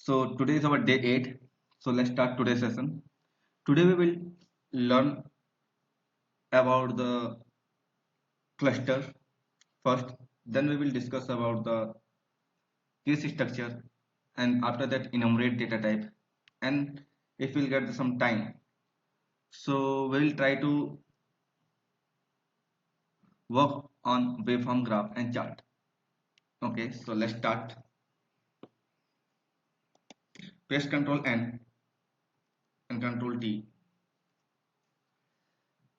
So today is our day 8. So let's start today's session. Today we will learn about the cluster first. Then we will discuss about the case structure, and after that enumerate data type. And if we'll get some time, so we'll try to work on waveform graph and chart. Okay, so let's start. Press Ctrl N and Ctrl T.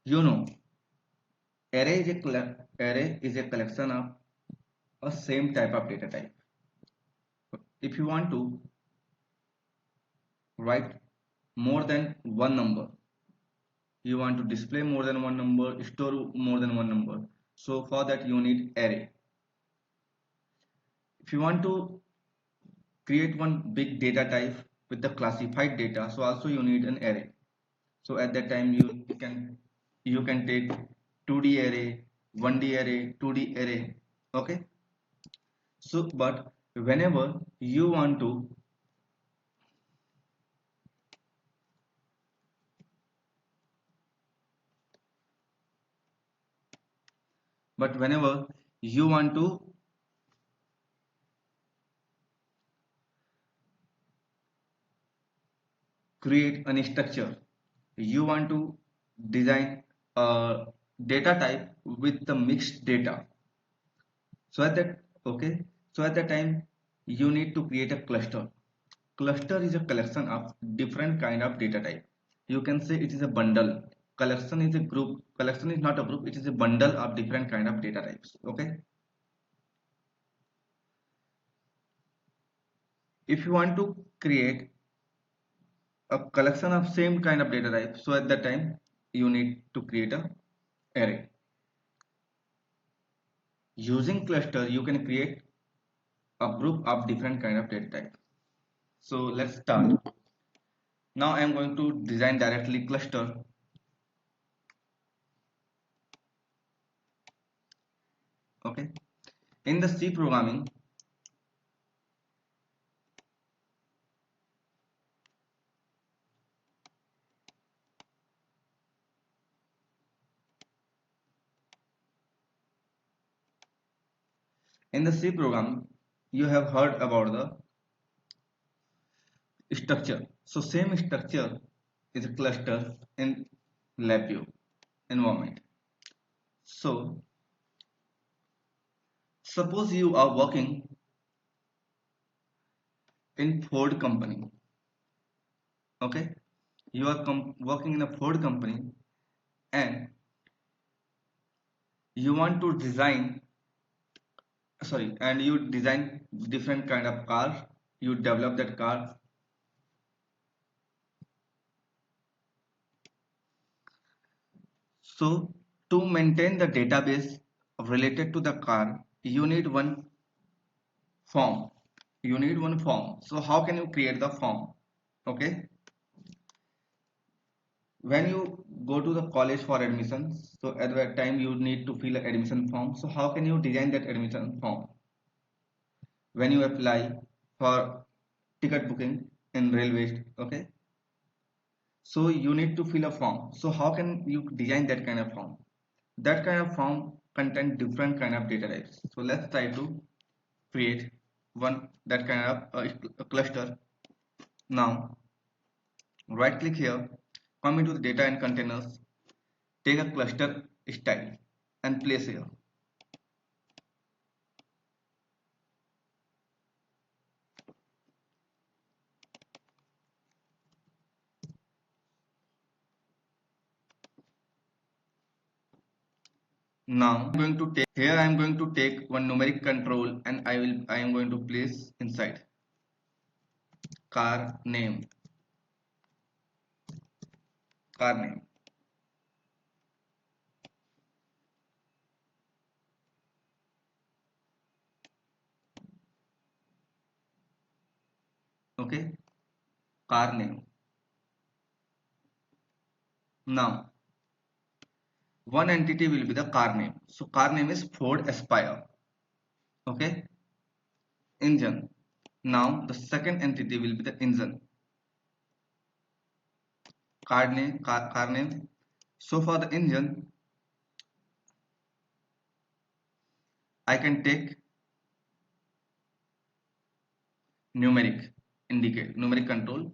You know, array is a collection of a same type of data type. If you want to write more than one number, you want to display more than one number, store more than one number, so for that you need array. If you want to create one big data type with the classified data, so also you need an array. So at that time you can take 2D array, 1D array, 2D array. Okay, so but whenever you want to but whenever you want to create a structure, you want to design a data type with the mixed data, so at that okay so at that time you need to create a cluster is a collection of different kind of data type. You can say it is a bundle. Collection is a group. Collection is not a group, it is a bundle of different kind of data types. Okay, if you want to create a collection of same kind of data type, so at that time you need to create a array. Using cluster you can create a group of different kind of data type. So let's start. Now I am going to design directly cluster. Okay, in the C programming, you have heard about the structure. So same structure is a cluster in LabVIEW environment. So suppose you are working in Ford company. Okay, you are working in a Ford company, and you want to design and you design different kind of car. You develop that car. So to maintain the database related to the car, you need one form. So how can you create the form? Okay, when you go to the college for admissions, so at that time you need to fill an admission form. So how can you design that admission form? When you apply for ticket booking in railways, okay, so you need to fill a form. So how can you design that kind of form? That kind of form contain different kind of data types. So let's try to create one that kind of a cluster. Now right click here, come into the data and containers, take a cluster style and place here. Now I am going to take one numeric control, and I am going to place inside car name. car name okay, car name. Now one entity will be the car name. So car name is Ford Aspire. Okay, engine Now the second entity will be the engine. Car name. So for the engine, I can take numeric control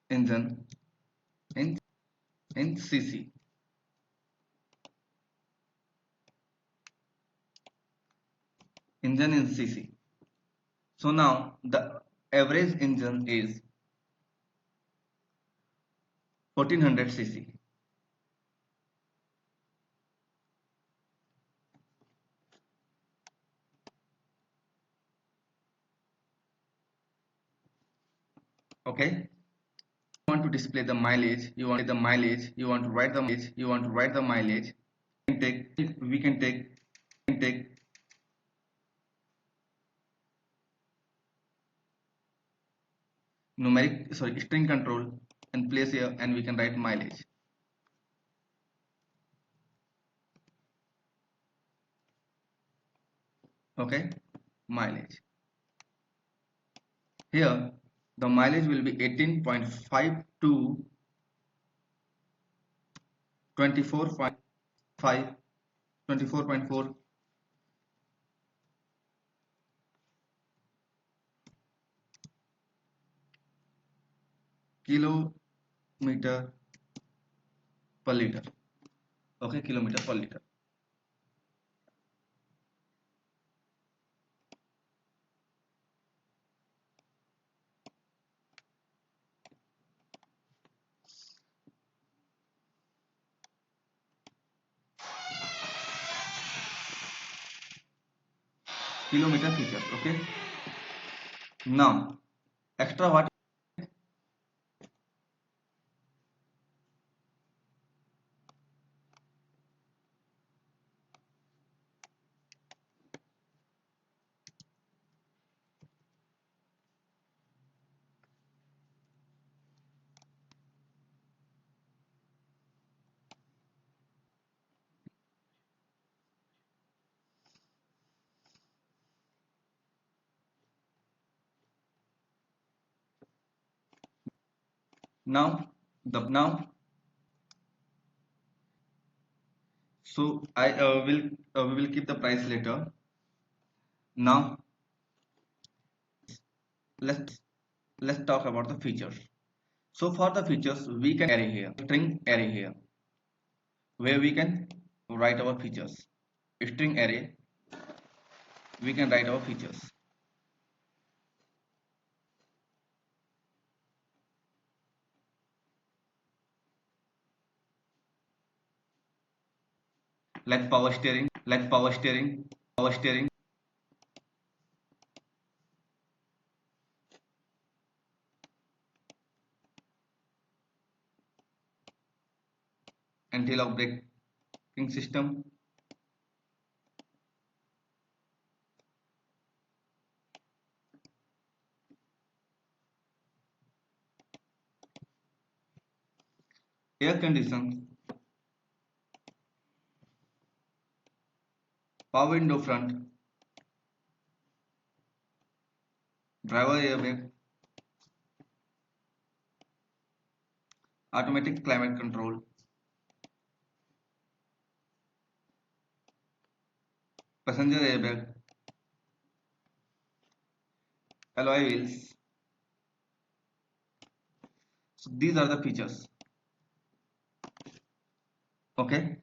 engine in CC. Engine in CC. So now the average engine is 1400 cc. Okay. You want to display the mileage, you want the mileage, you want to write the mileage, you want to write the mileage. We can take string control and place here, and we can write mileage. Okay, mileage. Here the mileage will be 18.5 to 24.5 24.4 kilometer per liter. Okay, kilometer per liter. Kilometer features. Okay, now extra what? Now now so I will we will keep the price later. Now let's talk about the features. So for the features, we can array here, string array here, where we can write our features. String array, we can write our features. Like power steering, power steering, anti-lock braking system, air condition, power window front, driver airbag, automatic climate control, passenger airbag, alloy wheels. So these are the features. Okay.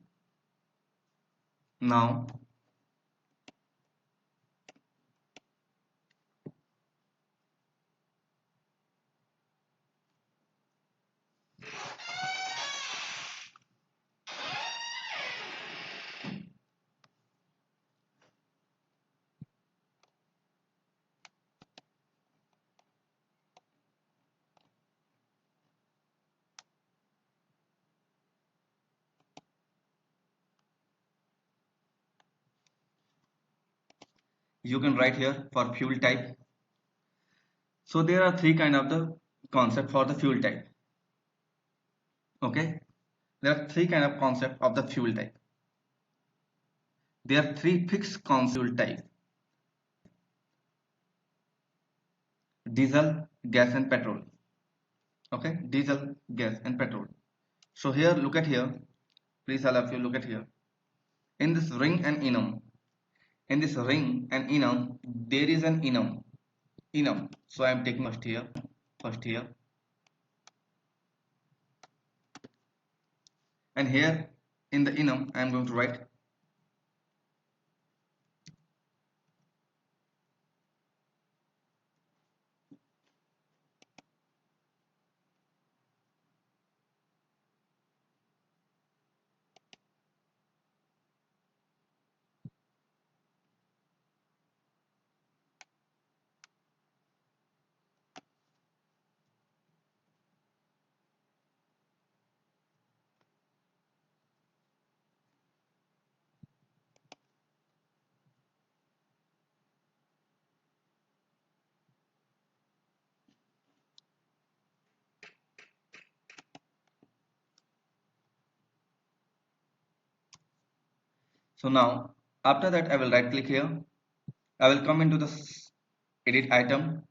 Now you can write here for fuel type. So there are three kind of the concept for the fuel type. Okay, there are three kind of concept of the fuel type. There are three fixed consumed type: diesel, gas, and petrol. Okay, diesel, gas, and petrol. So here, look at here. Please, all of you, look at here. In this ring and enum, in this ring and enum, there is an enum. Enum. So I am taking first here, and here in the enum, I am going to write. So now, after that, I will right click here. I will come into the edit item.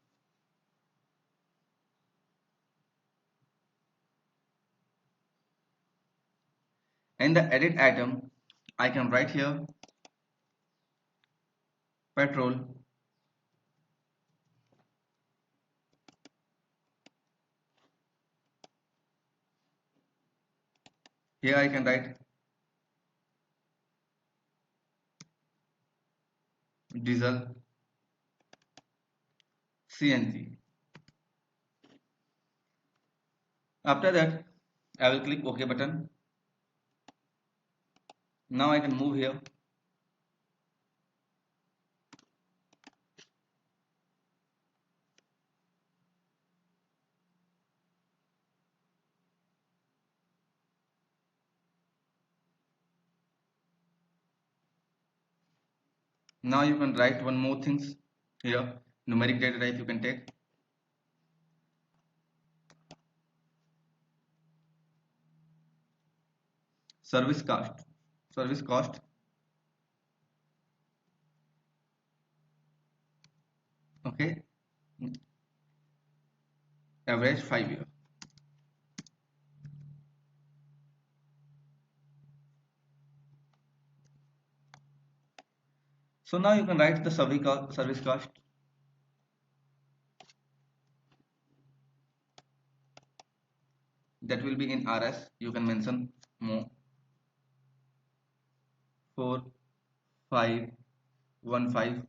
In the edit item, I can write here petrol here. I can write diesel, CNG. After that, I will click OK button. Now I can move here. Now you can write one more things here. Numeric data type you can take. Service cost. Service cost. Okay. Average 5 year. So now you can write the service cost. That will be in RS. You can mention more. 4515.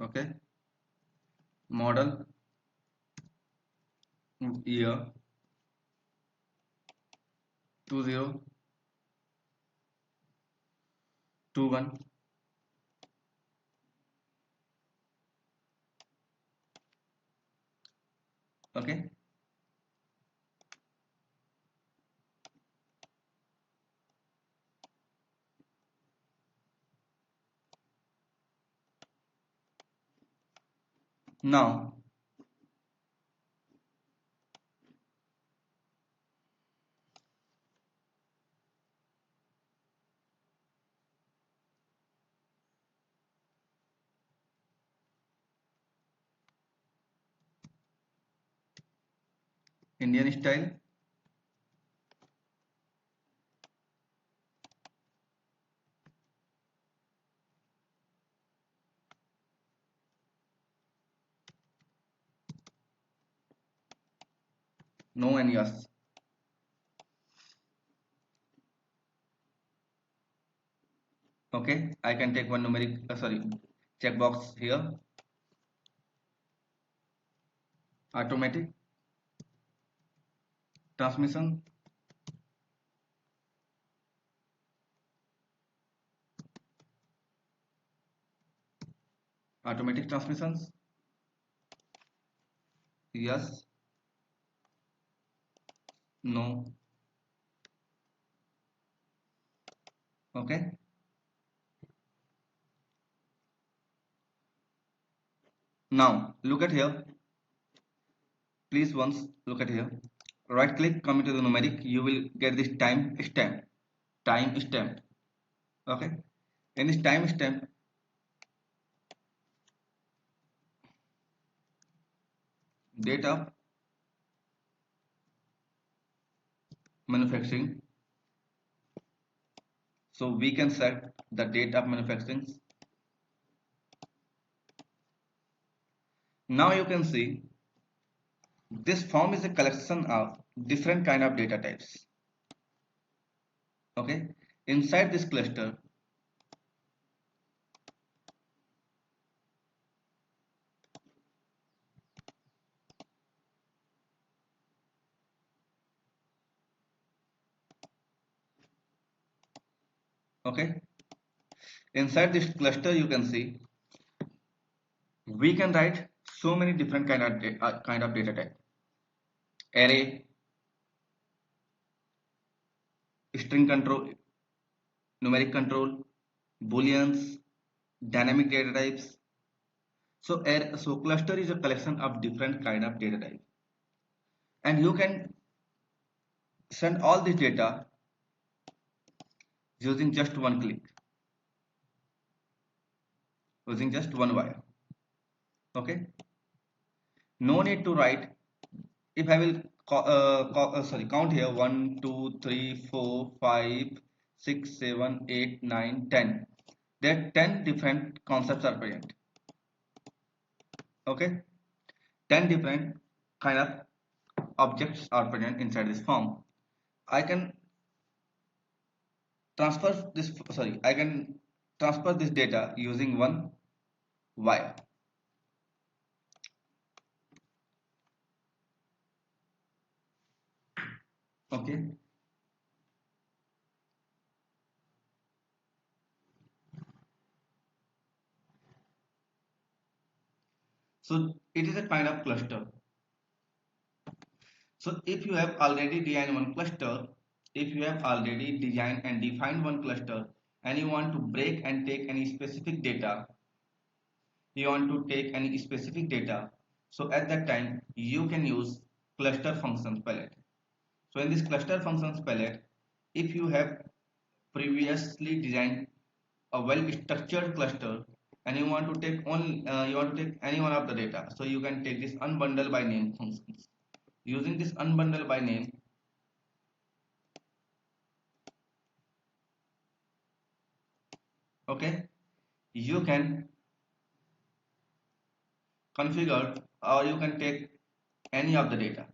Okay. Model, year 2021. Okay. Now Indian style. No and yes. Okay, I can take one numeric checkbox here. Automatic transmission. Automatic transmissions. Yes. No. Okay. Now look at here. Please once look at here. Right click, come into the numeric. You will get this time stamp. Time stamp. Okay. In this time stamp, date of manufacturing. So we can set the date of manufacturing. Now you can see this form is a collection of different kind of data types. Okay. Inside this cluster, okay. Inside this cluster, you can see we can write so many different kind of data type: array, string control, numeric control, booleans, dynamic data types. So cluster is a collection of different kind of data type, and you can send all this data using just one click, using just one wire. Okay, no need to write. If I will count here 1 2 3 4 5 6 7 8 9 10, there 10 different concepts are present. Okay, 10 different kind of objects are present inside this form. I can I can transfer this data using one wire. Okay, so it is a kind of cluster. So if you have already designed one cluster, if you have already designed and defined one cluster, and you want to break and take any specific data, so at that time you can use cluster functions palette. So in this cluster functions palette, if you have previously designed a well structured cluster and you want to take any one of the data, so you can take this unbundle by name functions. Using this unbundle by name, okay, you can configure or you can take any of the data.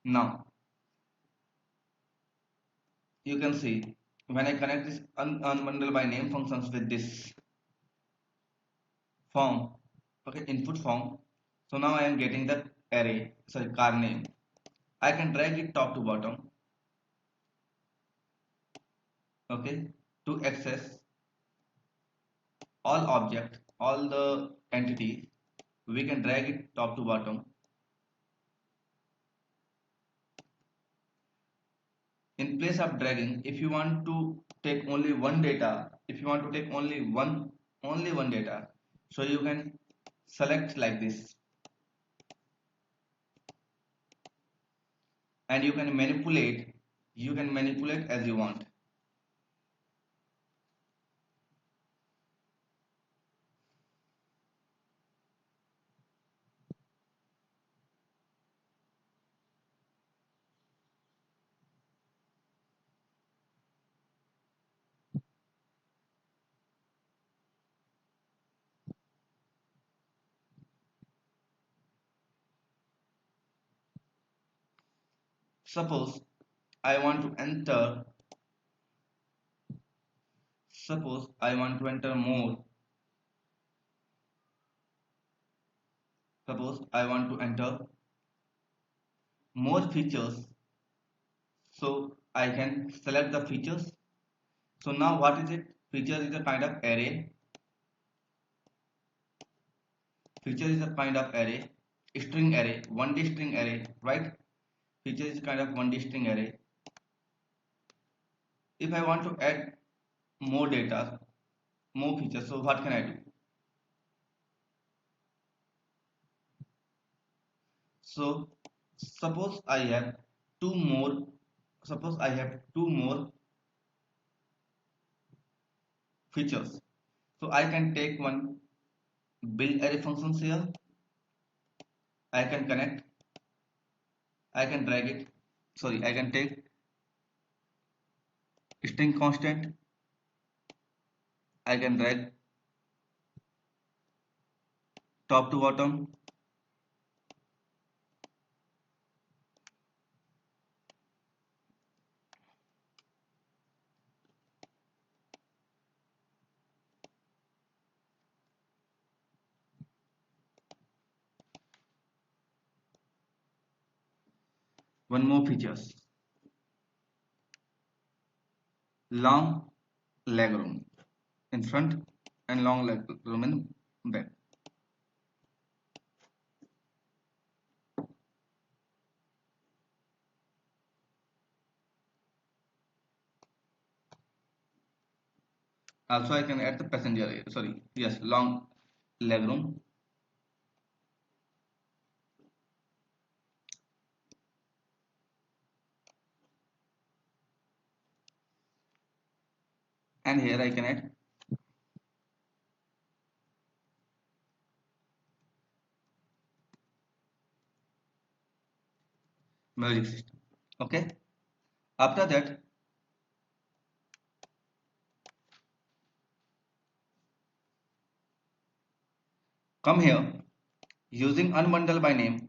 Now you can see when I connect this unbundle by name functions with this form, okay, input form. So now I am getting the car name. I can drag it top to bottom, okay, to access all object, all the entities. We can drag it top to bottom. In place of dragging, if you want to take only one data, if you want to take only one data, so you can select like this, and you can manipulate as you want. Suppose I want to enter suppose I want to enter more suppose I want to enter more features, so I can select the features. So now what is it? Feature is a kind of array. Feature is a kind of array, string array, 1D string array, right? Feature is kind of 1D string array. if I want to add more data, more features, so what can I do? So suppose I have two more, suppose I have two more features. So I can take one build array functions here. I can connect, I can drag it. Sorry, I can take string constant, I can drag top to bottom, one more features, long leg room in front and long leg room in back. Also I can add the passenger area, sorry, yes, long leg room. And here I can add music system. Okay, after that come here using unbundle by name.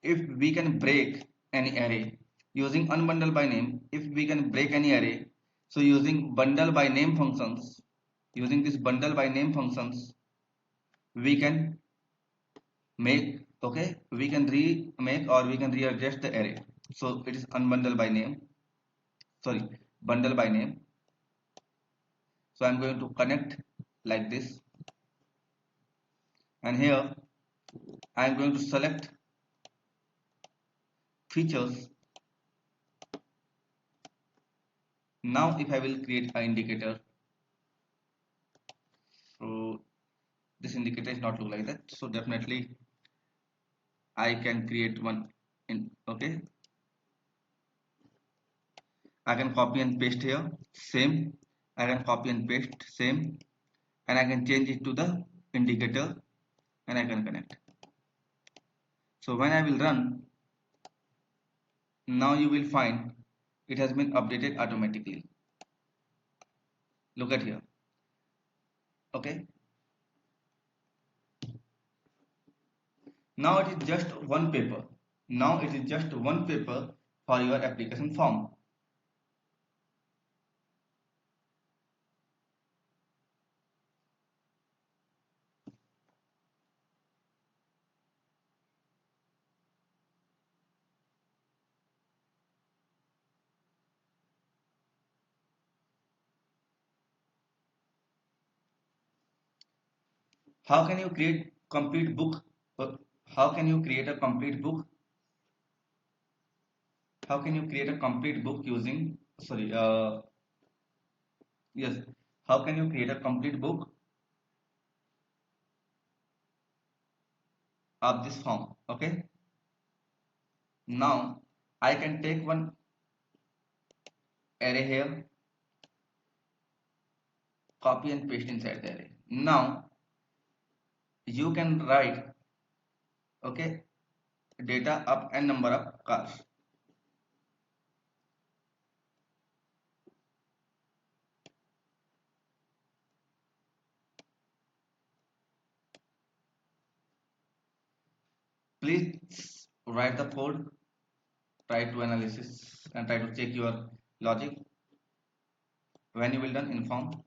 If we can break any array using unbundle by name, if we can break any array, so using bundle by name functions, using this bundle by name functions, we can make, okay, we can remake or we can readjust the array. So it is unbundle by name, sorry, bundle by name. So I'm going to connect like this, and here I'm going to select features. Now if I will create an indicator, so this indicator is not look like that, so definitely I can create one in, okay, I can copy and paste here, same, I can copy and paste same, and I can change it to the indicator and I can connect. So when I will run, now you will find it has been updated automatically. Look at here, okay. Now it is just one paper. Now it is just one paper for your application form. How can you create complete book? How can you create a complete book? How can you create a complete book using, sorry, yes, how can you create a complete book of this form? Okay, now I can take one array here, copy and paste inside the array. Now you can write, okay, data of n number of cars. Please write the code, try to analysis and try to check your logic. When you will done, inform.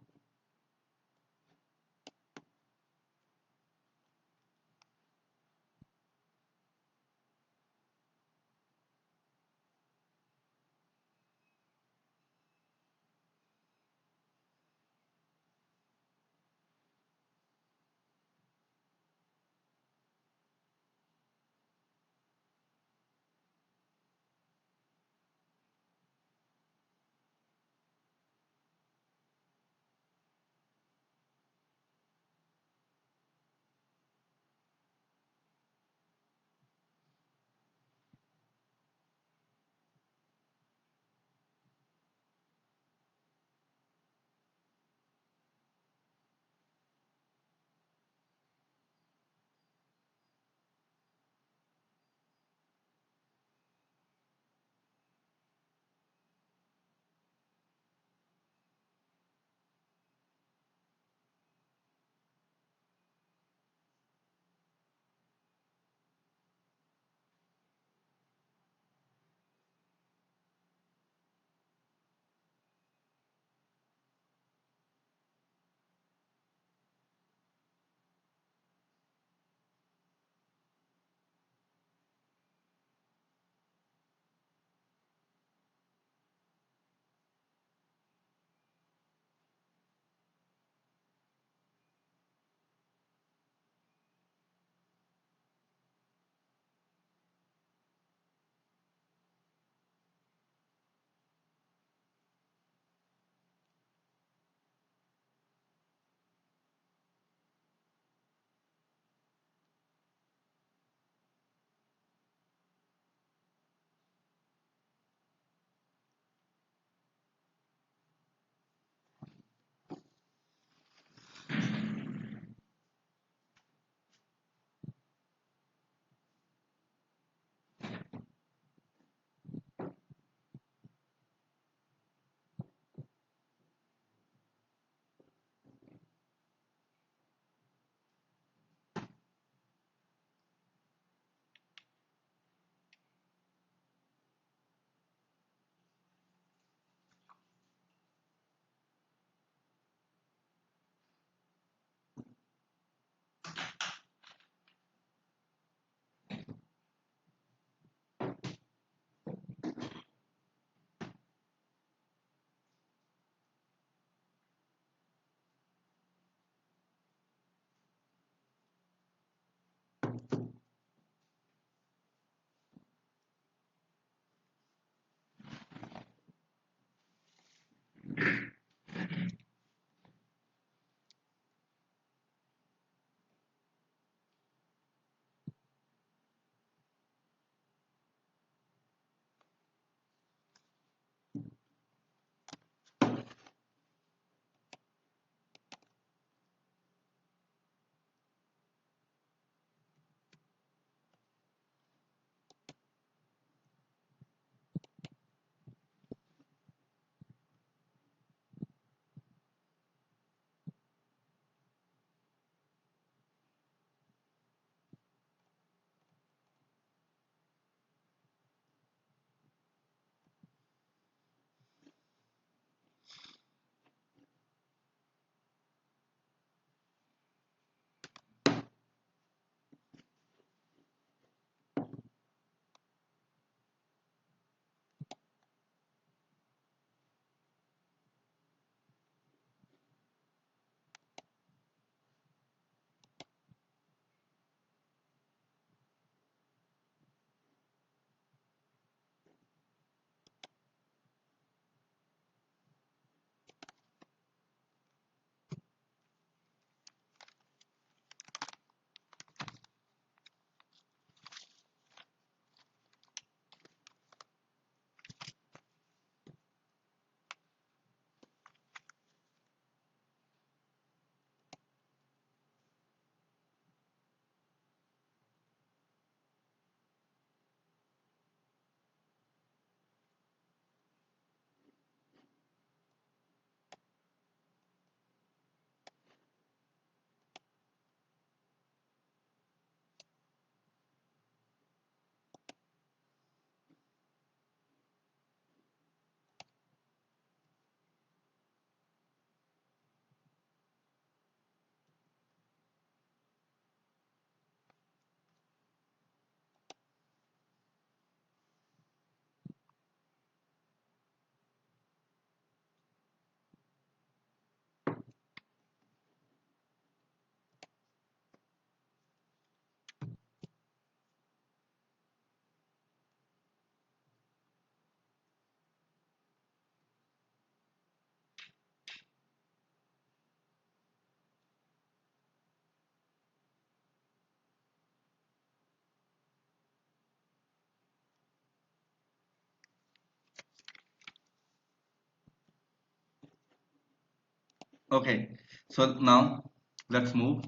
Okay, so now let's move.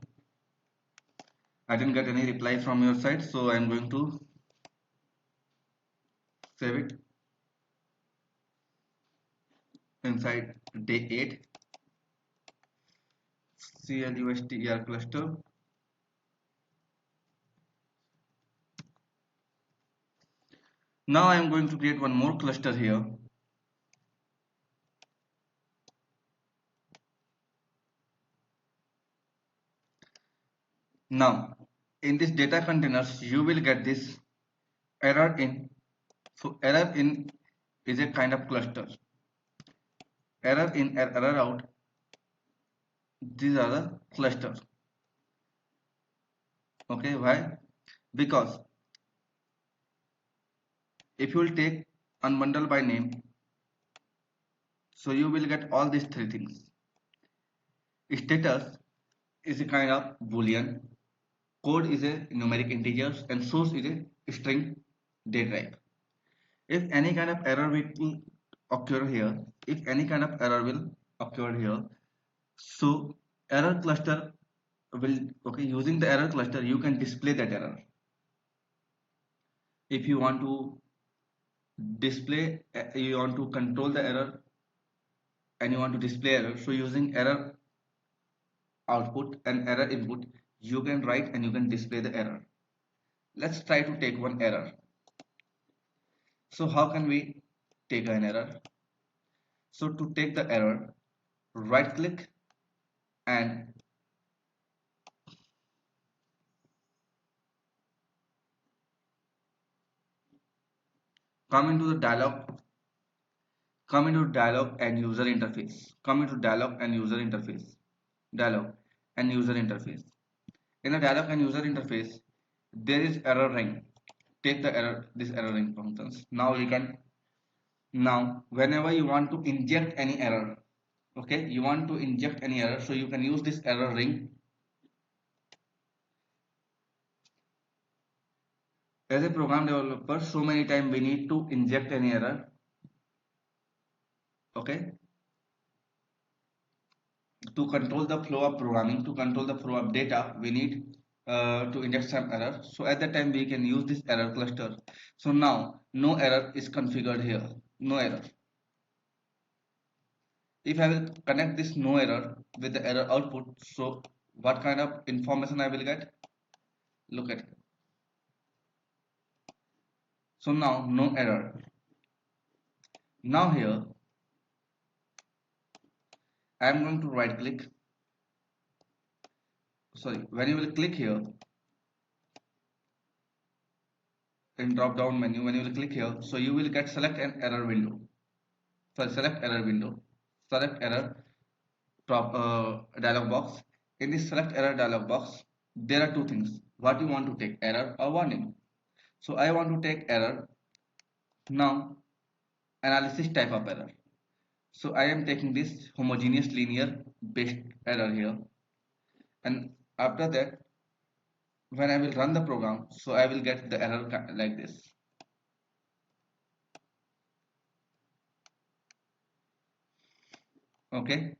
I didn't get any reply from your side, so I'm going to save it inside day 8 CLUSTER cluster. Now I'm going to create one more cluster here. Now in this data containers you will get this error in. So error in is a kind of cluster. Error in, error out, these are the clusters. Okay, why? Because if you will take unbundle by name, so you will get all these three things. Status is a kind of boolean, code is a numeric integers, and source is a string data type. If any kind of error will occur here, if any kind of error will occur here, so error cluster will, okay, using the error cluster you can display that error. If you want to display, you want to control the error and you want to display error, so using error output and error input you can write and you can display the error. Let's try to take one error. So how can we take an error? So to take the error, right click and come into the dialog, come into dialog and user interface, come into dialog and user interface, dialog and user interface. In the dialog and user interface there is error ring. Take the error, this error ring functions. Now you can, now whenever you want to inject any error, okay, you want to inject any error, so you can use this error ring. As a program developer, so many times we need to inject any error, okay, to control the flow of programming, to control the flow of data, we need to inject some error. So at that time we can use this error cluster. So now no error is configured here, no error. If I will connect this no error with the error output, so what kind of information I will get? Look at it. So now no error. Now here I am going to right click. Sorry, when you will click here in drop down menu, when you will click here, so you will get select an error window. So select error window, select error dialog box. In this select error dialog box, there are two things. What you want to take, error or warning. So I want to take error. Now analysis type of error. So I am taking this homogeneous linear based error here, and after that when I will run the program, so I will get the error like this. Okay,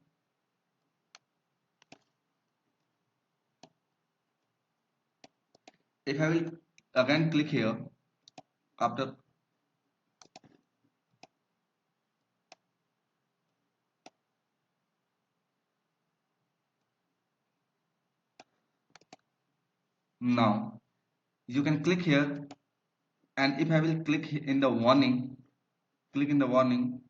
if I will again click here after, now you can click here, and if I will click in the warning, click in the warning,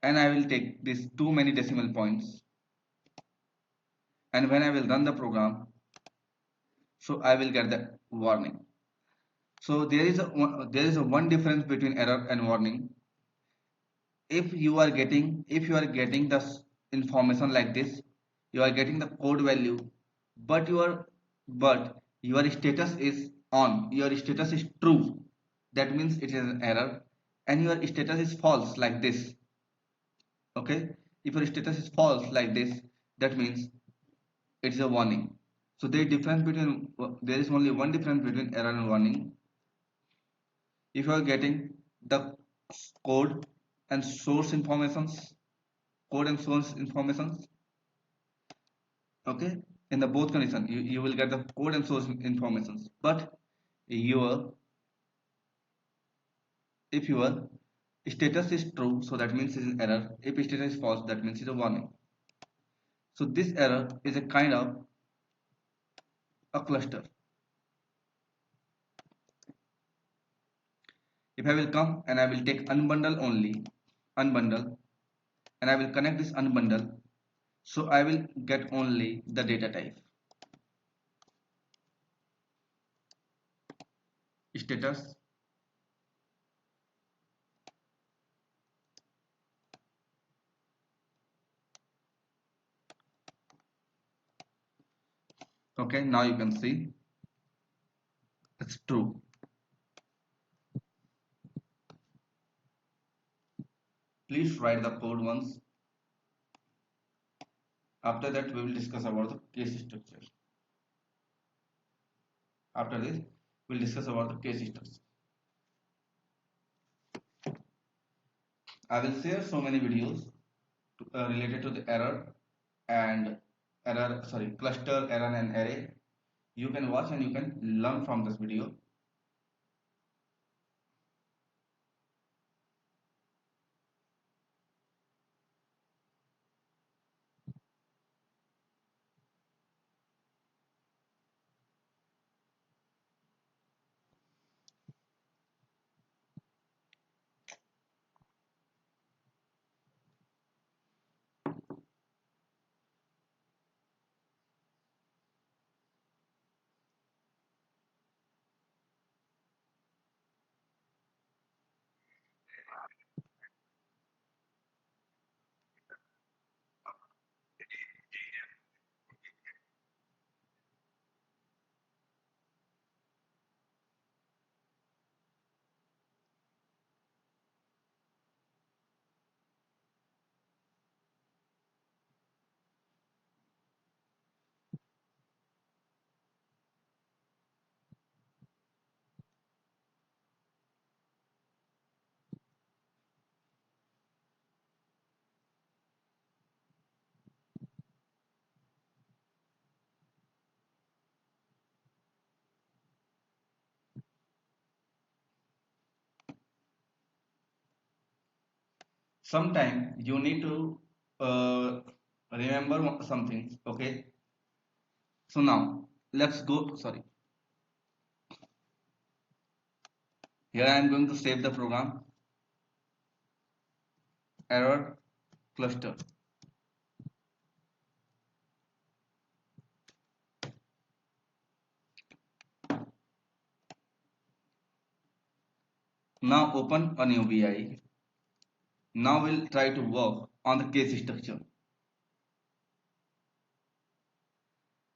and I will take this too many decimal points, and when I will run the program, so I will get the warning. So there is a one difference between error and warning. If you are getting the information like this, you are getting the code value, but your status is on, your status is true, that means it is an error, and your status is false like this. Okay, if your status is false like this, that means it's a warning. So there is only one difference between error and warning. If you are getting the code and source informations, code and source informations. Okay, in the both condition, you will get the code and source informations. But your if your status is true, so that means it's an error. If status is false, that means it's a warning. So this error is a kind of a cluster. If I will come and I will take unbundle only, unbundle, and I will connect this unbundle, so I will get only the data type. Status. Okay, now you can see it's true. Please write the code once. After that, we will discuss about the case structure. After this, we'll discuss about the case structure. I will share so many videos related to the error and cluster, error and array. You can watch and you can learn from this video. Sometime you need to remember some things. Okay, so now let's go. Sorry, here I am going to save the program. Error cluster. Now open a new VI. Now we'll try to work on the case structure.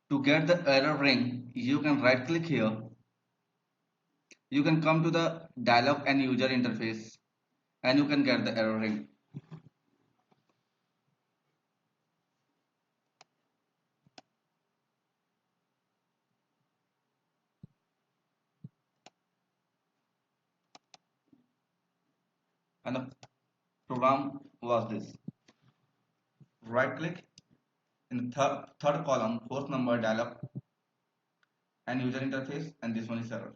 To get the error ring, you can right click here. You can come to the dialog and user interface and you can get the error ring. And the program was this. Right click in the third column, host number dialog and user interface, and this one is error.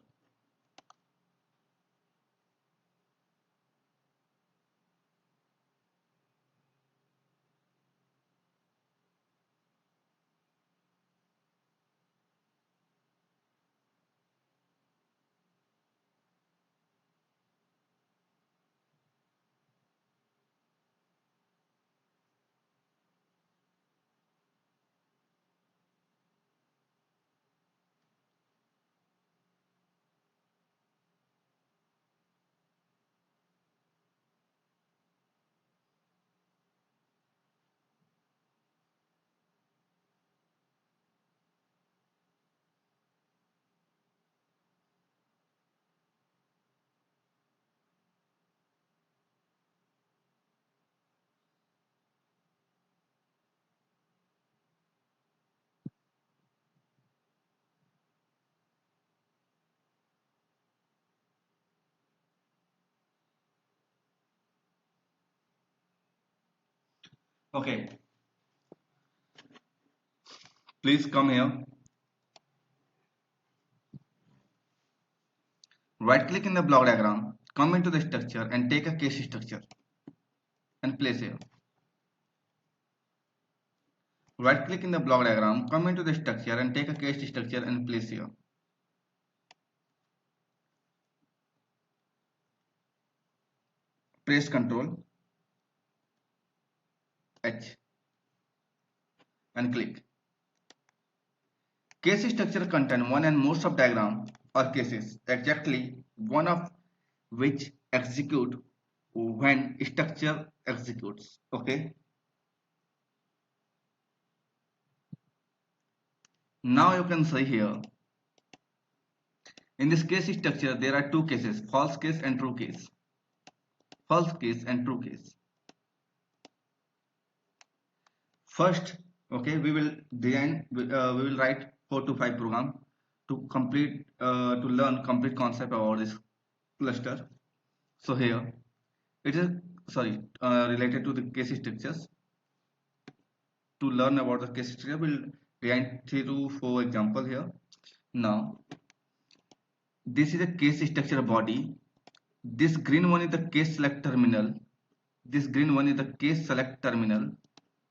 Okay, please come here. Right click in the block diagram, come into the structure and take a case structure and place here. Right click in the block diagram, come into the structure and take a case structure and place here. Press Ctrl H and click. Case structure contain one and more subdiagram or cases, exactly one of which execute when structure executes. Okay. Now you can see here, in this case structure there are two cases, false case and true case. False case and true case. First, okay, we will design, we will write 4 to 5 program to complete, to learn complete concept about this cluster. So here, it is, sorry, related to the case structures. To learn about the case structure, we'll design 3 to 4 example here. Now, this is a case structure body. This green one is the case select terminal. This green one is the case select terminal.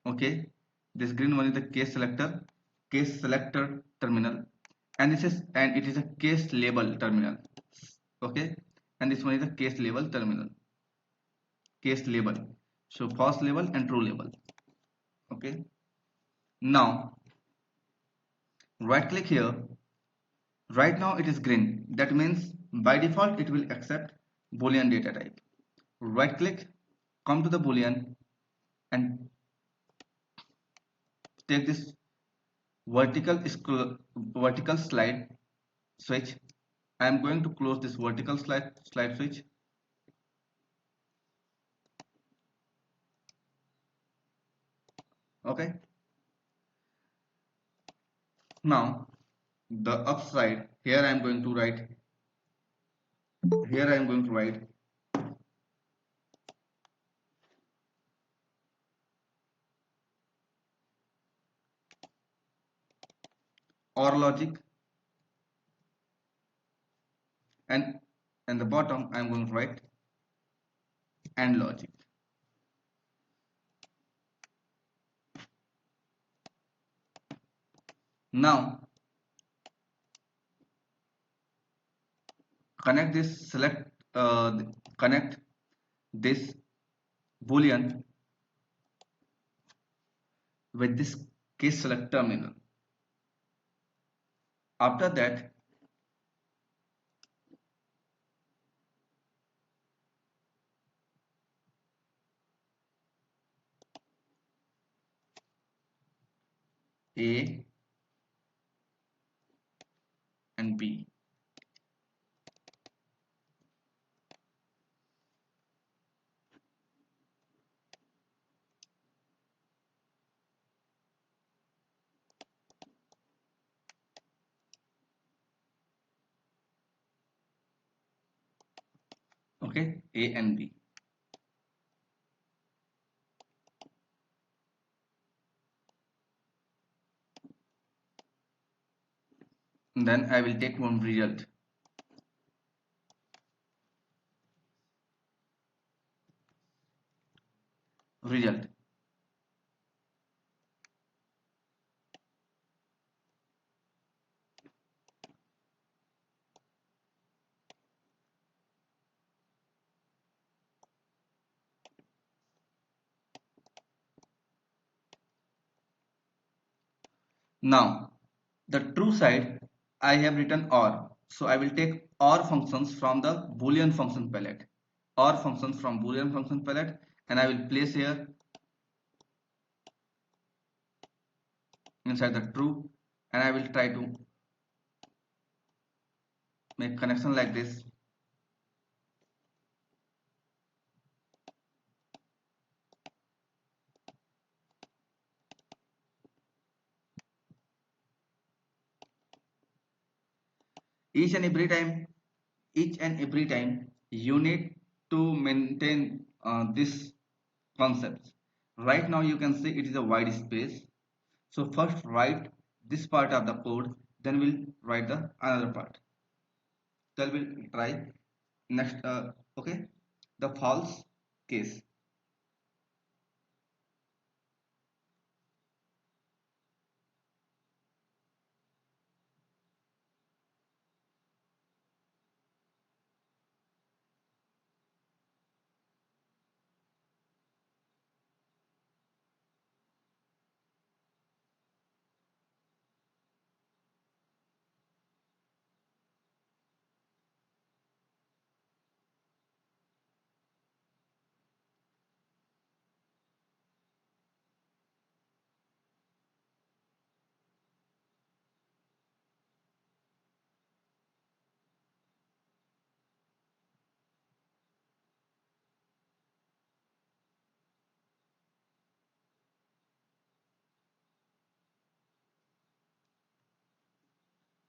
Okay, this green one is the case selector terminal, and it is a case label terminal. Okay, and this one is the case label terminal. Case label, so false label and true label. Okay, now right click here. Right now it is green, that means by default it will accept boolean data type. Right click, come to the boolean and take this vertical slide switch. I am going to close this vertical slide switch. Okay, now the upside here I am going to write, or logic, and the bottom I am going to write and logic. Now connect this connect this boolean with this case select terminal. After that, A and B. Okay, A and B. Then I will take one result. Now the true side I have written OR, so I will take OR functions from the boolean function palette. OR functions from boolean function palette, and I will place here inside the true, and I will try to make connection like this. Each and every time you need to maintain this concepts. Right now you can see it is a wide space. So first write this part of the code, then we'll write the another part. Then we'll try next. Okay, the false case.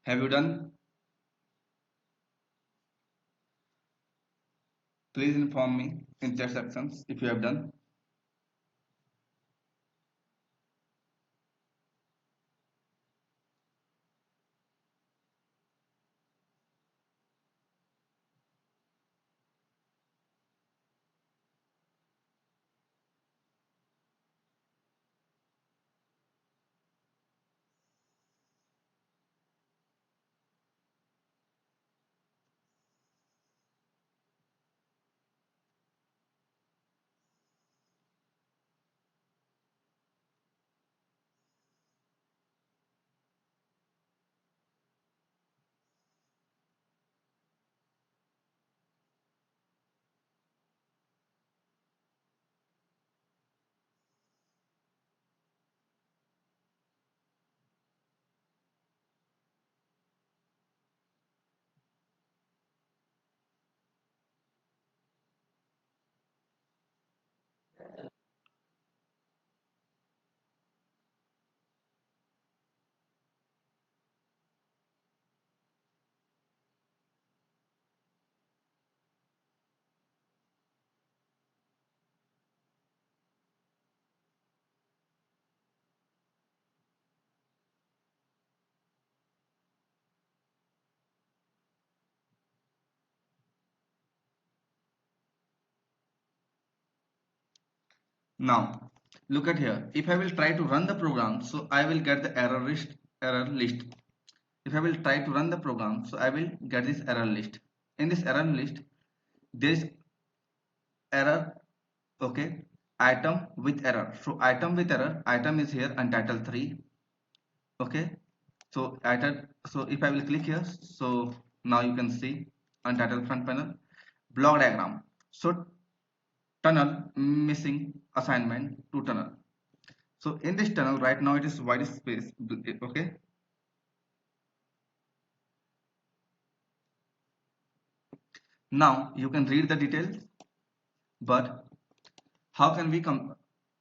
Have you done? Please inform me in chat sections if you have done. Now look at here. If I will try to run the program, so I will get the error list. Error list. If I will try to run the program, so I will get this error list. In this error list, there is error. Okay, item with error. So item with error. Item is here untitled 3. Okay, so item. So if I will click here, so now you can see untitled front panel, block diagram. So tunnel missing assignment to tunnel. So in this tunnel right now it is white space. Okay, now you can read the details, but how can we come?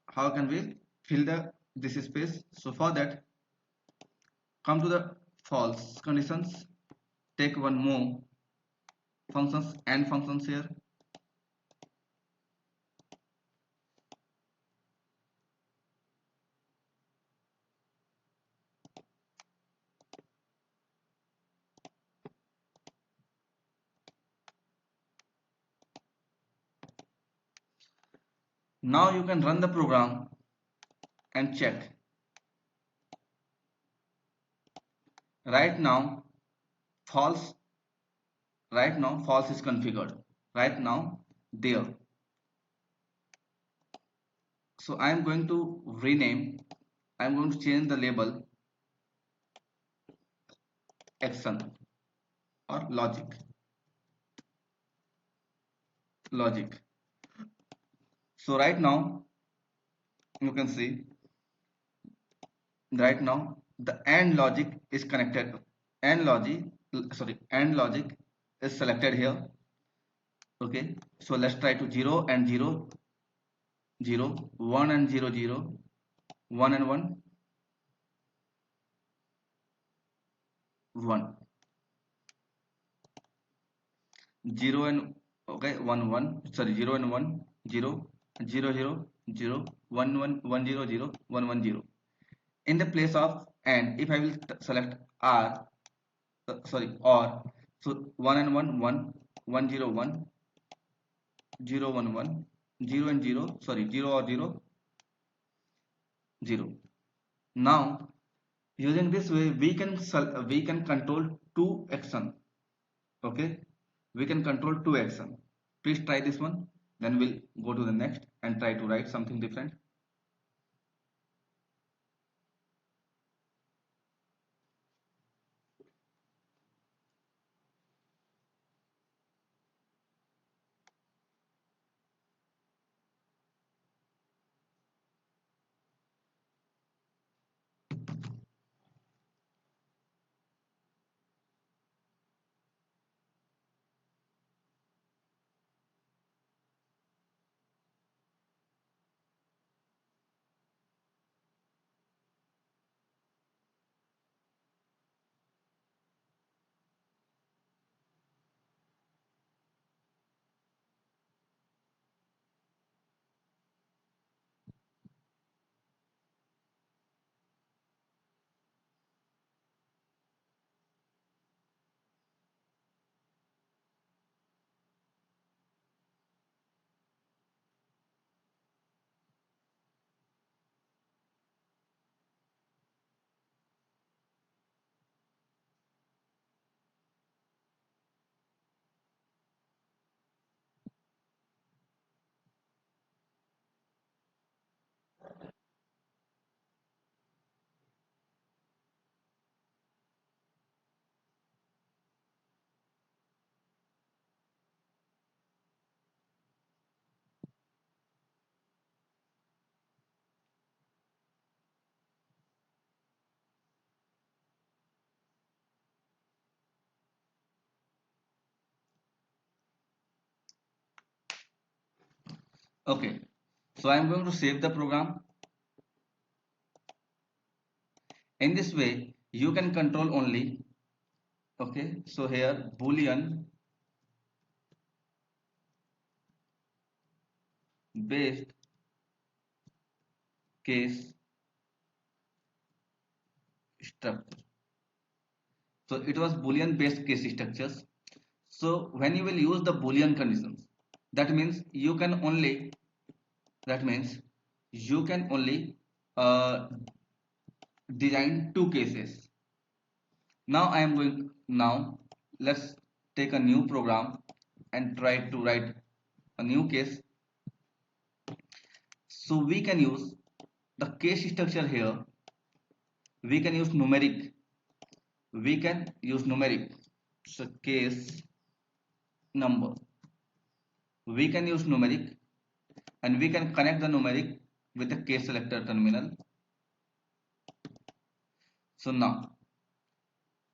How can we fill this space? So for that, come to the false conditions. Take one more functions and functions here. Now you can run the program and check. Right now, false. Right now, false is configured. Right now, there. So I am going to rename. I am going to change the label action or logic. So right now you can see right now the AND logic is connected. AND logic is selected here. Okay, so let's try to 0 and 0, 0, 1 and 0, 0, 1 and 1, 1, 0 and okay 1 1, sorry 0 and 1, 0, 0 0, 0 1 1 1 0 0 1 1 0. In the place of and, if I will select r, sorry, or, so 1 and 1 1 1 0 1 0 1 1 0 and 0, sorry, 0 or 0 0. Now using this way we can control two action. Okay, we can control two action. Please try this one, then we'll go to the next and try to write something different. Okay, so I'm going to save the program. In this way you can control only. Okay, so here boolean based case structure. So it was boolean based case structures. So when you will use the boolean conditions, that means you can only, that means you can only uh, design two cases. Now I am going, now let's take a new program and try to write a new case. So we can use the case structure here. We can use numeric, we can use numeric, so case number, we can use numeric, and we can connect the numeric with the case selector terminal. So now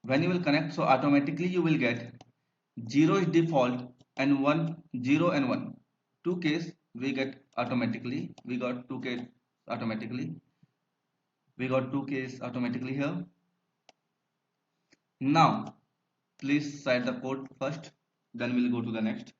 when you will connect, so automatically you will get 0 is default and 1 0 and 1 two case we get automatically, we got two case automatically, we got two case automatically here. Now please cite the code first, then we'll go to the next.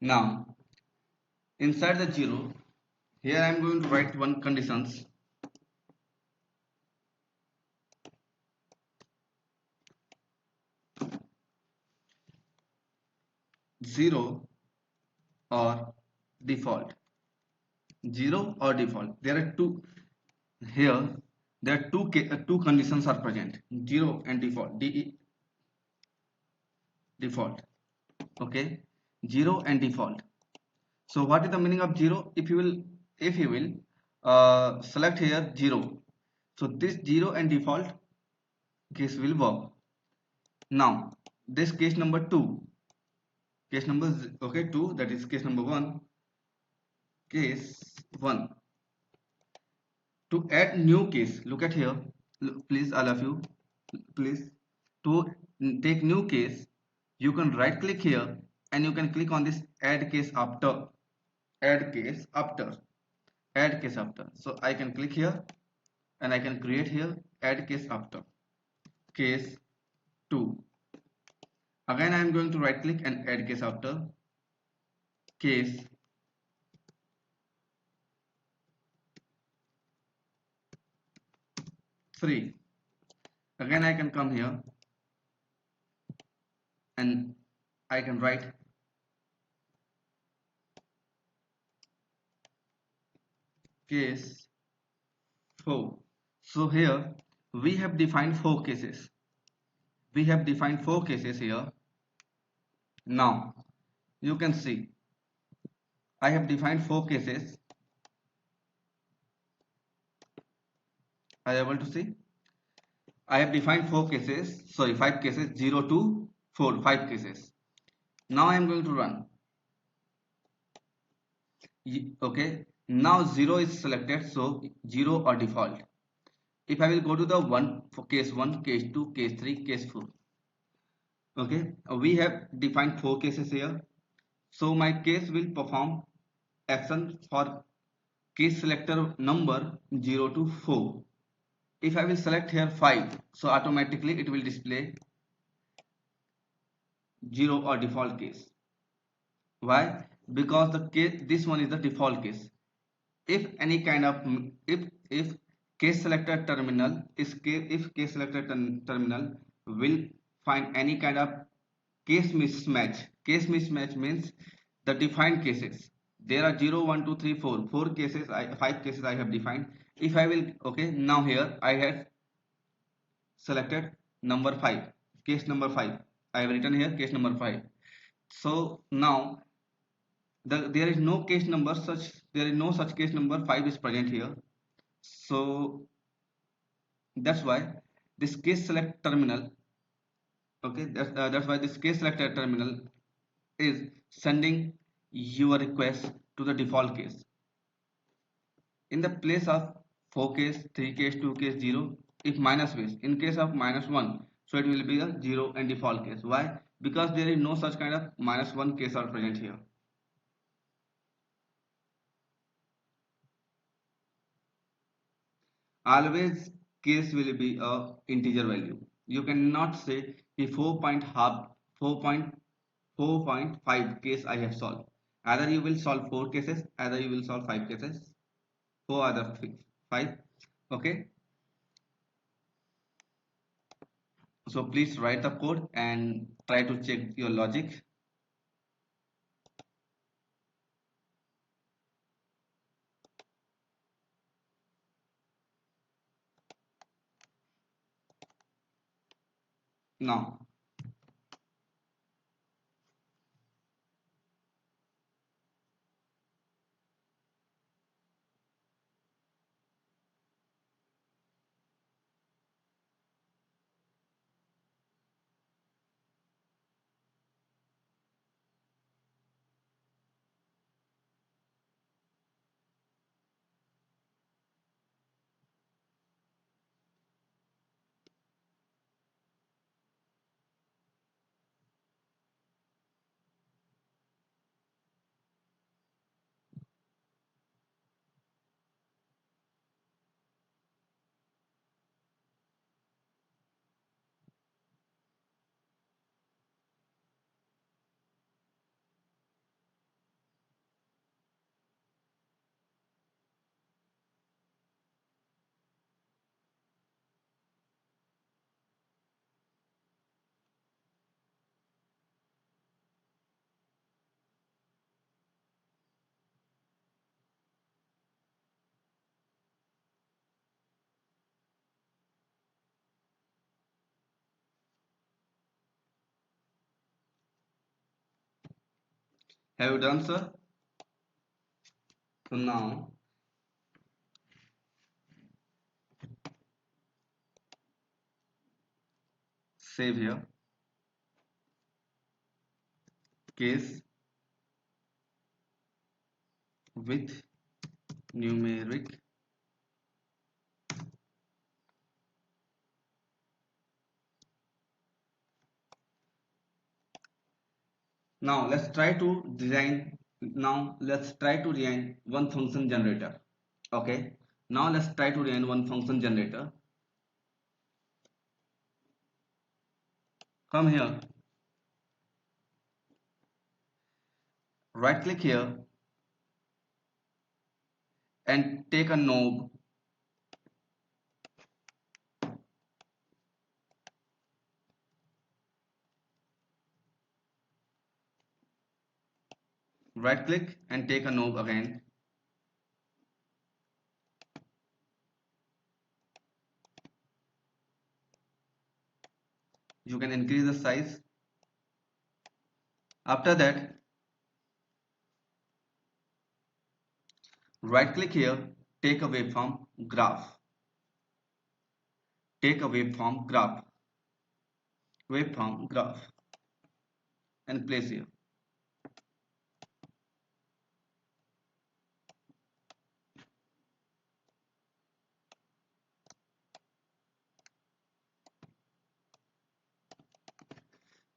Now inside the 0, here I am going to write one conditions. 0 or default. 0 or default. There are two here. There are two conditions are present. 0 and default. Default. Okay. 0 and default. So what is the meaning of 0? If you will select here 0. So this 0 and default case will work. Now this case number 2. Case number okay 2, that is case number 1. Case 1. To add new case, look at here, please, all of you, please. To take new case, you can right click here and you can click on this add case after. Add case after. Add case after. So I can click here and I can create here add case after. Case 2. Again I am going to right click and add case after. Case 3. Again I can come here and I can write case 4. So here we have defined 4 cases. We have defined 4 cases here. Now you can see I have defined 4 cases. Are you able to see? I have defined 4 cases, sorry 5 cases, 0 to 4, 5 cases. Now I am going to run. Okay, now 0 is selected, so 0 or default. If I will go to the 1 for case 1, case 2, case 3, case 4. Okay, we have defined 4 cases here. So my case will perform action for case selector number 0 to 4. If I will select here 5, so automatically it will display 0 or default case. Why? Because the case, this one is the default case. If any kind of if case selector terminal is if case selector terminal will find any kind of case mismatch. Case mismatch means the defined cases. There are 0, 1, 2, 3, 4. 4 cases, 5 cases I have defined. If I will, okay, now here I have selected number 5, case number 5. I have written here case number 5. So now there is no case number such, there is no such case number 5 is present here. So that's why this case select terminal, okay, that's why this case selector terminal is sending your request to the default case. In the place of 4 case, 3 case, 2 case, 0, if minus base, in case of -1, so it will be a 0 and default case. Why? Because there is no such kind of -1 case are present here. Always case will be a integer value. You cannot say the 4.5 case I have solved. Either you will solve 4 cases, either you will solve 5 cases, 4 other 5. Okay, so please write the code and try to check your logic. Now Have you done, sir? So now save here case with numeric. Now let's try to design. Now let's try to design one function generator. Okay. Now let's try to design one function generator. Come here. Right click here and take a knob. Right click and take a knob again. You can increase the size. After that, right click here, take a waveform graph. Take a waveform graph and place here.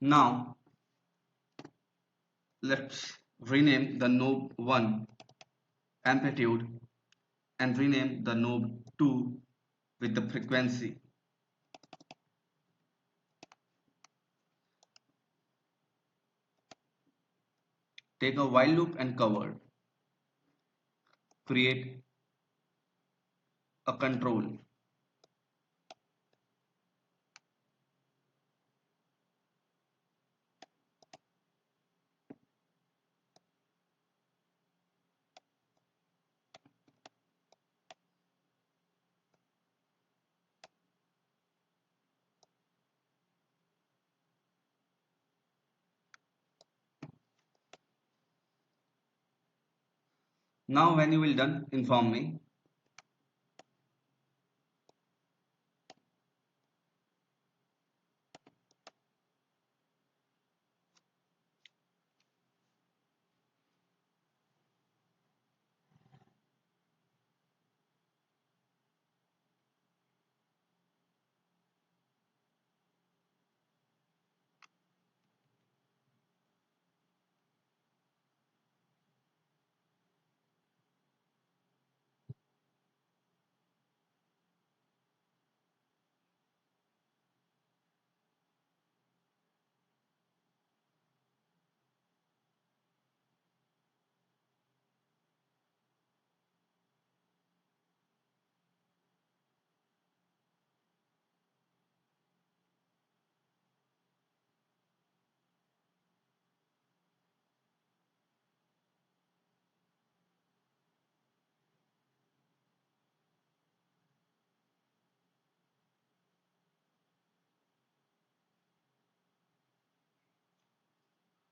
Now let's rename the knob 1 amplitude and rename the knob 2 with the frequency. Take a while loop and cover. Create a control. Now when you will done, inform me.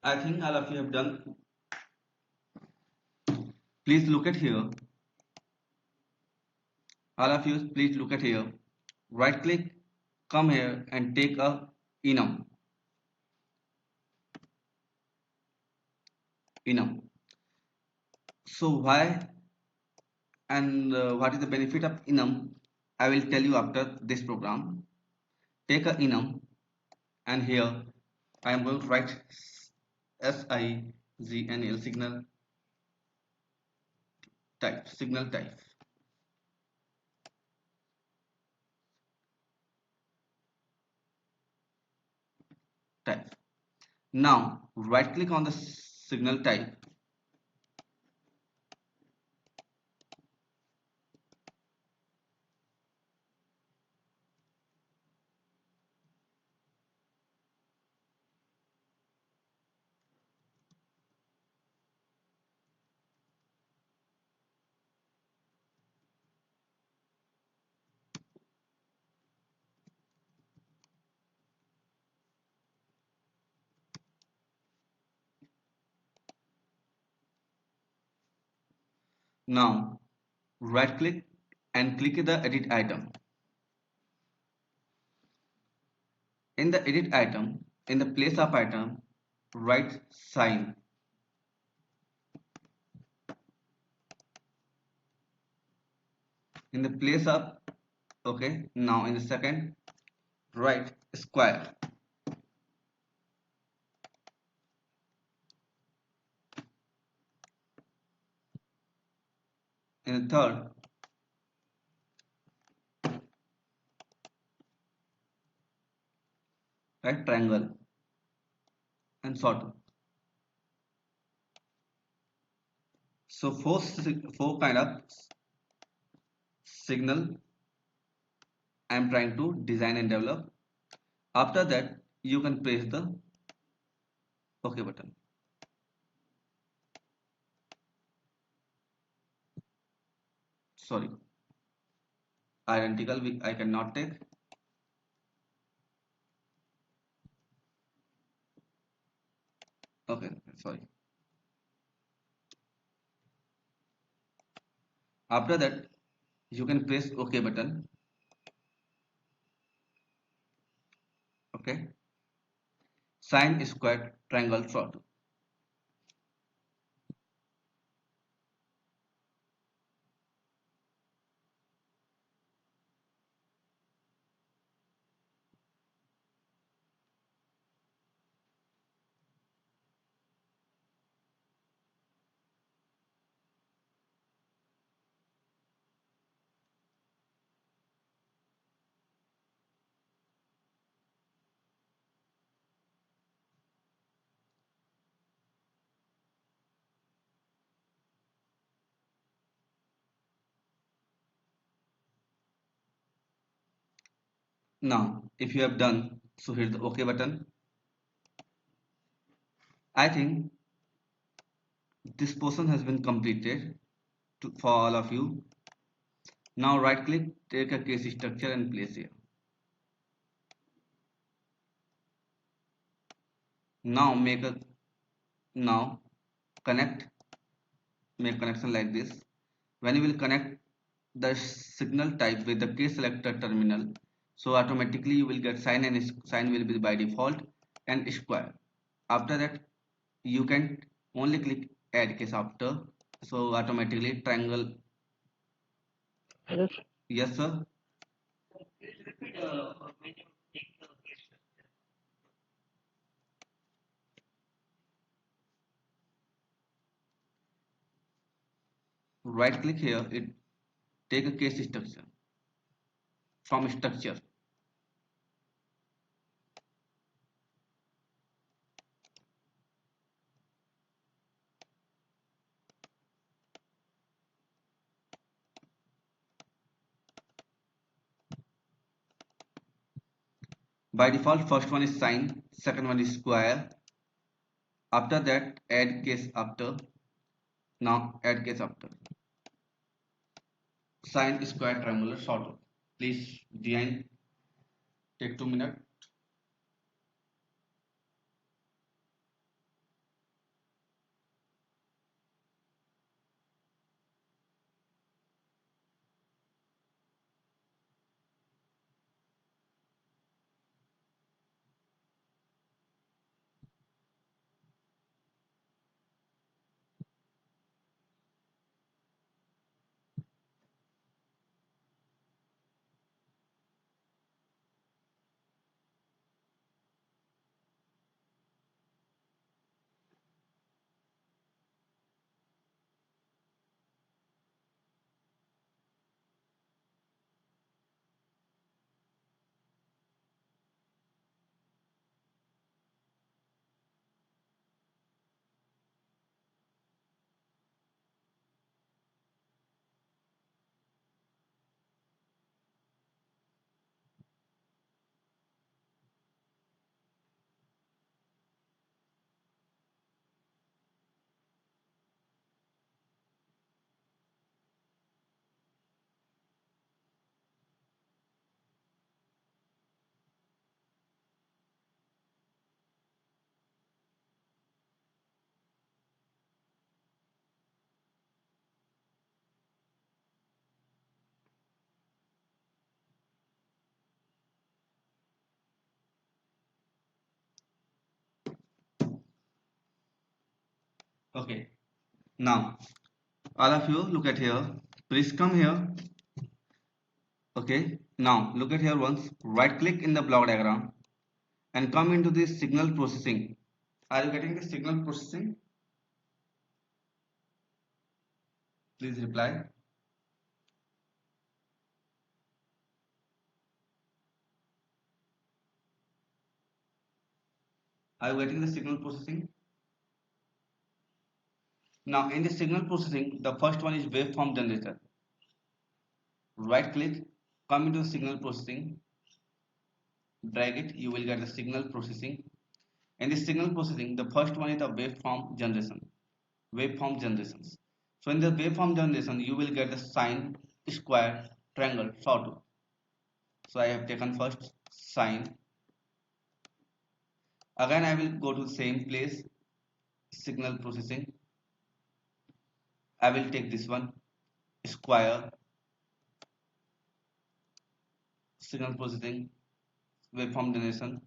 I think all of you have done. Please look at here. All of you, please look at here. Right click, come here and take a enum. Enum. So why and what is the benefit of enum? I will tell you after this program. Take a enum and here I am going to write signal signal type. Now right click on the signal type. Now right click and click the edit item. In the edit item, in the place of item, write sign. In the place of, okay, now in the second, write square. In the third, write triangle and sort. So four kind of signal I am trying to design and develop. After that, you can press the OK button. Sorry, identical I cannot take. Okay, sorry. After that, you can press OK button. Okay, sine squared triangle sort. Now, if you have done, so hit the OK button. I think this portion has been completed for all of you. Now right click, take a case structure and place here. Now now connect, make connection like this. When you will connect the signal type with the case selector terminal, so automatically you will get sine, and sine will be by default, and square. After that, you can only click add case after, so automatically triangle. Yes. Yes sir. Right click here, it take a case structure from structure. By default, first one is sine, second one is square. After that, add case after. Now add case after. Sine square triangular sort. Please design, take 2 minutes. Okay, now all of you look at here, please come here. Okay, now look at here once, right click in the block diagram and come into this signal processing. Are you getting the signal processing? Please reply. Are you getting the signal processing? Now in the signal processing, the first one is waveform generator. Right click, come into signal processing, drag it, you will get the signal processing. In the signal processing, the first one is the waveform generation. Waveform generations. So in the waveform generation, you will get the sine, square, triangle, sawtooth. So I have taken first sine. Again I will go to the same place, signal processing. I will take this one, square, signal processing, waveform generation,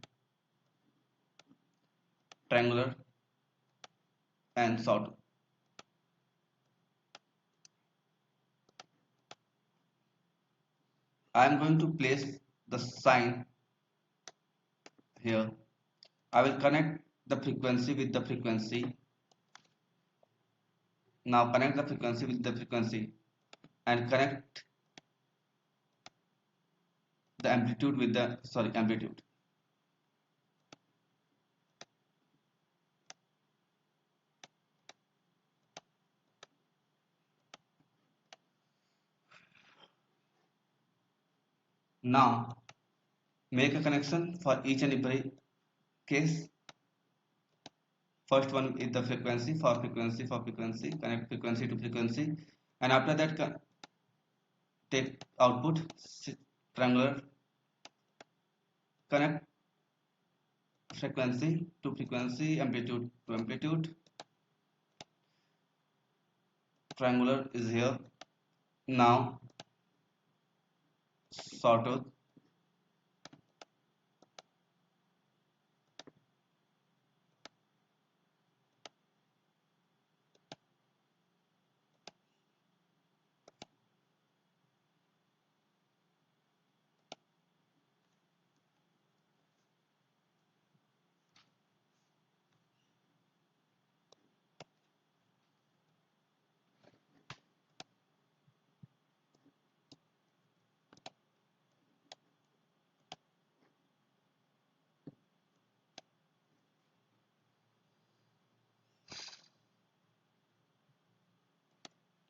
triangular, and sawtooth. I am going to place the sine here. I will connect the frequency with the frequency. Now connect the frequency with the frequency and connect the amplitude with the amplitude. Now make a connection for each and every case. First one is the frequency, connect frequency to frequency, and after that take output triangular, connect frequency to frequency, amplitude to amplitude. Triangular is here. Now sawtooth.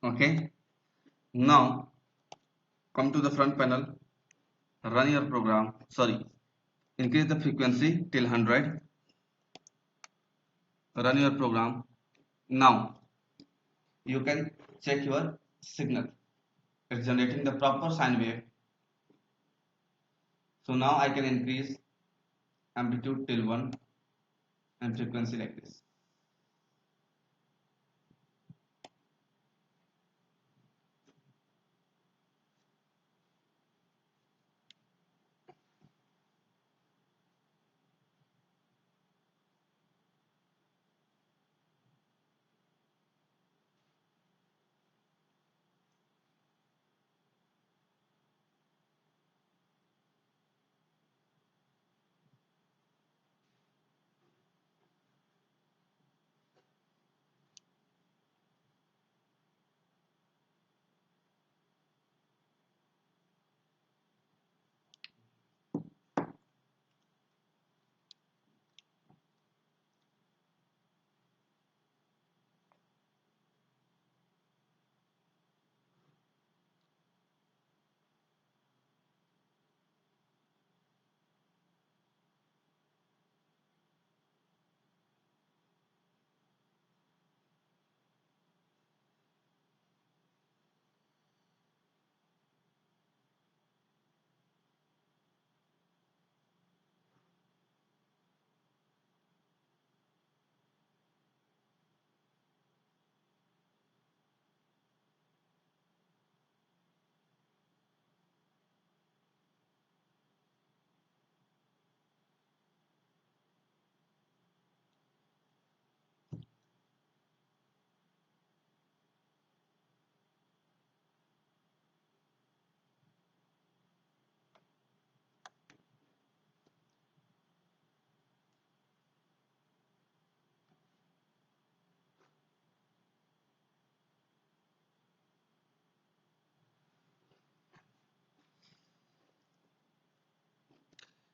Okay, now come to the front panel, run your program, increase the frequency till 100, run your program. Now you can check your signal, it's generating the proper sine wave. So now I can increase amplitude till 1 and frequency like this.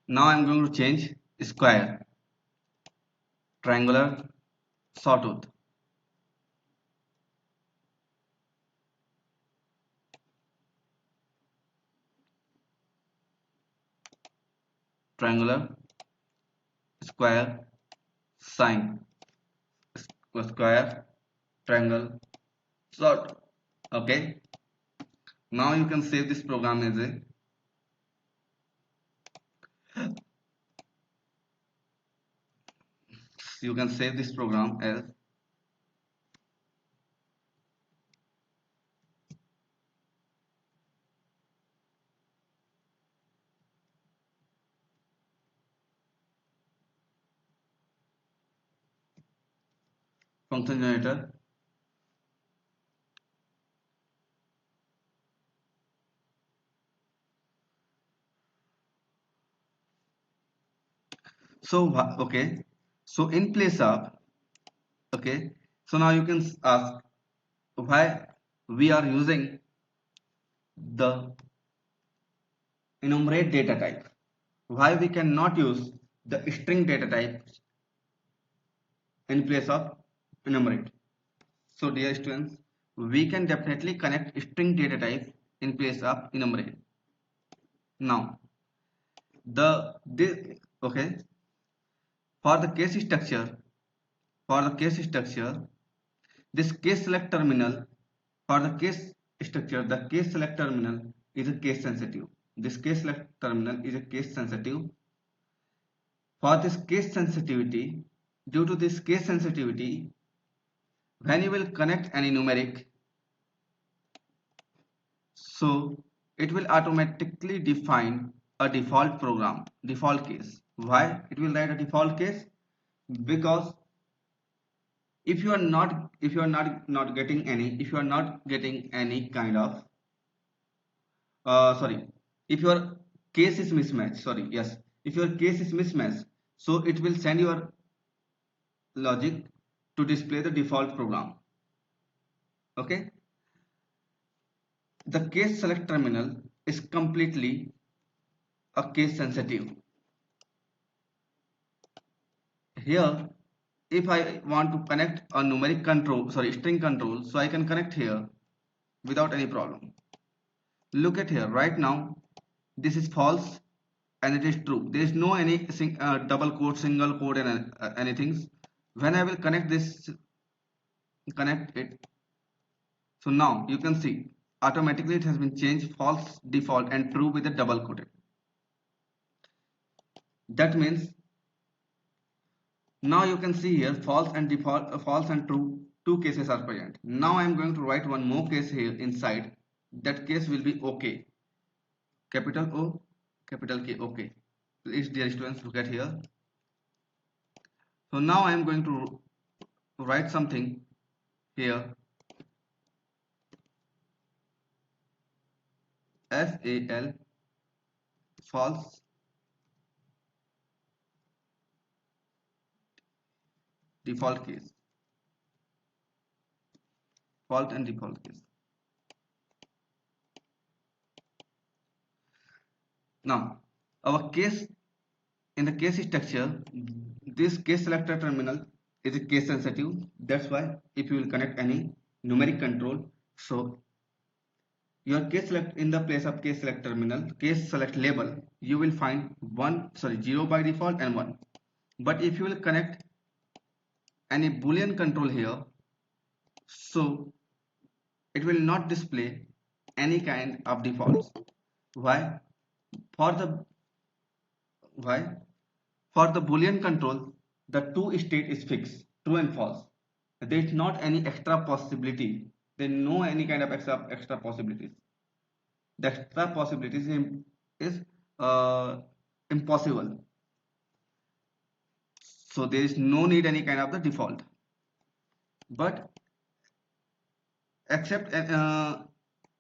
Now I'm going to change square, triangular, sawtooth. Triangular, square, sine, square, triangle, sawtooth. Okay. Now you can save this program as a you can save this program as function generator. So okay, so in place of okay, so now you can ask why we are using the enumerate data type, why we cannot use the string data type in place of enumerate. So dear students, we can definitely connect string data type in place of enumerate. Now this okay, for the case structure, for the case structure this case select terminal, for the case structure the case select terminal is a case sensitive. This case select terminal is a case sensitive. For this case sensitivity, due to this case sensitivity, when you will connect any numeric, so it will automatically define a default program, default case. Why it will write a default case? Because if you are not getting any, if you are not getting any kind of sorry, if your case is mismatched, sorry, yes, if your case is mismatched, so it will send your logic to display the default program. Okay, the case select terminal is completely a case sensitive. Here if I want to connect a numeric control, sorry, string control, so I can connect here without any problem. Look at here, right now this is false and it is true. There is no any double quote, single quote and anything. When I will connect this, connect it, so now you can see automatically it has been changed false, default and true with a double quoted. That means now you can see here false and default, false and true, two cases are present. Now I am going to write one more case here inside. That case will be okay, capital O, capital K, okay. Please dear students, look at here. So now I am going to write something here, FAL, false, default case, fault and default case. Now our case, in the case structure, this case selector terminal is a case sensitive. That's why if you will connect any numeric control, so your case select, in the place of case select terminal, case select label, you will find 0 by default and 1. But if you will connect any boolean control here, so it will not display any kind of defaults. Why? For the why? For the boolean control, the two state is fixed, true and false. There is not any extra possibility. There is no any kind of extra possibilities. The extra possibilities is impossible. So there is no need any kind of the default. But except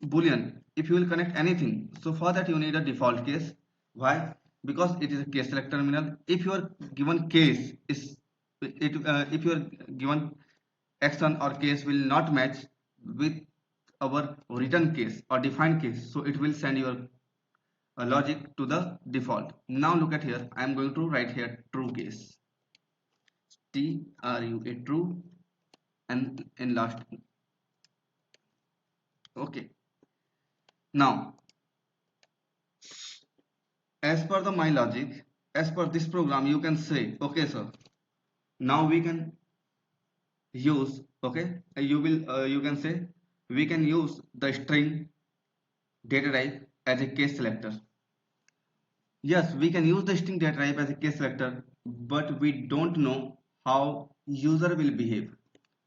boolean, if you will connect anything, so for that you need a default case. Why? Because it is a case select terminal. If your given case is if your given action or case will not match with our written case or defined case, so it will send your logic to the default. Now look at here. I am going to write here true case. TRU a true and in last. Okay. Now, as per the my logic, as per this program, you can say, okay, sir. Now we can use, okay. You can say we can use the string data type as a case selector. Yes, we can use the string data type as a case selector, but we don't know how user will behave.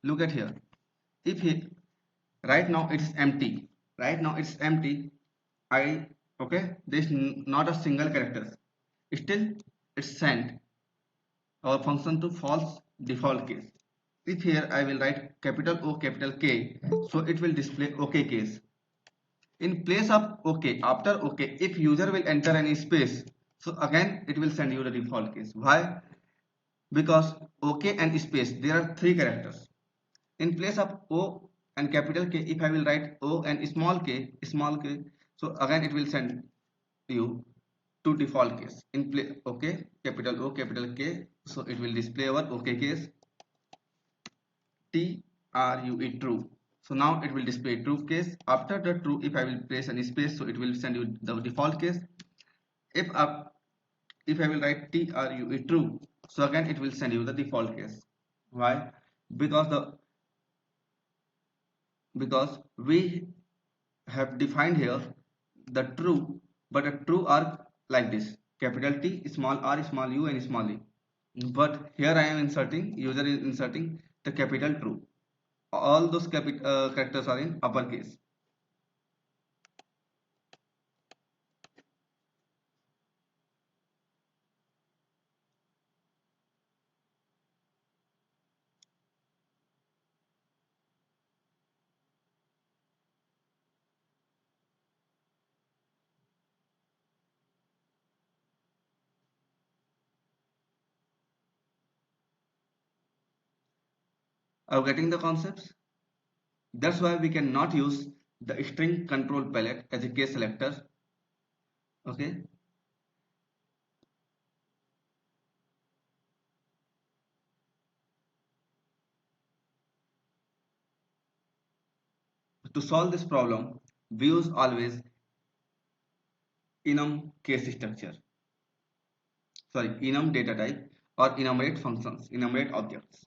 Look at here. If he, right now it's empty, right now it's empty. I okay. There's not a single character. Still, it's sent our function to false default case. If here I will write capital O capital K, so it will display OK case. In place of OK, after OK, if user will enter any space, so again it will send you the default case. Why? Because OK and space, there are three characters. In place of O and capital K, if I will write O and small k, so again it will send you to default case. In place OK, capital O, capital K, so it will display our OK case. TRUE true. So now it will display true case. After the true, if I will place any space, so it will send you the default case. If if I will write TRUE true, so again it will send you the default case. Why? Because we have defined here the true, but a true are like this: capital T, small r, small u, and small e. But here I am inserting, user is inserting the capital true. All those characters are in uppercase. Are you getting the concepts? That's why we cannot use the string control palette as a case selector. Okay. To solve this problem, we use always enum case structure. Sorry, enum data type or enumerate functions, enumerate objects.